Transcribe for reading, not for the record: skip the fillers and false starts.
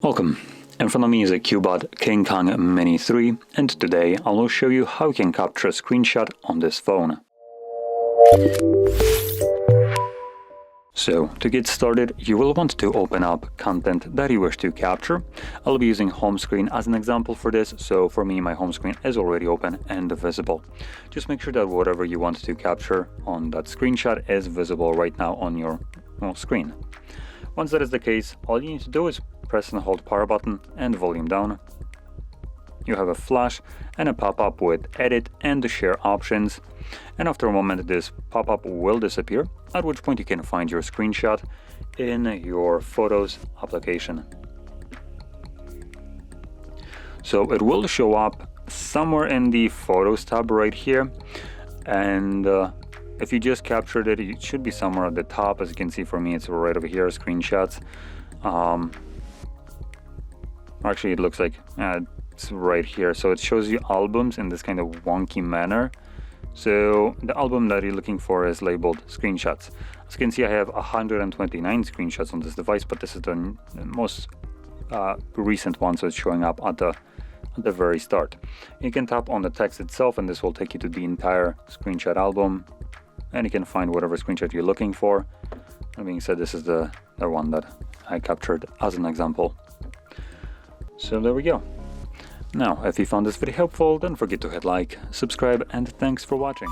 Welcome. In front of me is a CUBOT KingKong Mini 3, and today I will show you how you can capture a screenshot on this phone. So, to get started, you will want to open up content that you wish to capture. I'll be using home screen as an example for this, so for me my home screen is already open and visible. Just make sure that whatever you want to capture on that screenshot is visible right now on your screen. Once that is the case, all you need to do is press and hold power button and volume down. You have a flash and a pop-up with edit and the share options, and after a moment this pop-up will disappear, at which point you can find your screenshot in your Photos application. So it will show up somewhere in the Photos tab right here, and if you just captured it, it should be somewhere at the top. As you can see, for me it's right over here, screenshots. Actually it looks like it's right here, so it shows you albums in this kind of wonky manner. So the album that you're looking for is labeled screenshots. As you can see, I have 129 screenshots on this device, but this is the most recent one, so it's showing up at the very start. You can tap on the text itself and this will take you to the entire screenshot album, and you can find whatever screenshot you're looking for. That being said, this is the one that I captured as an example. So there we go. Now, if you found this video helpful, don't forget to hit like, subscribe, and thanks for watching.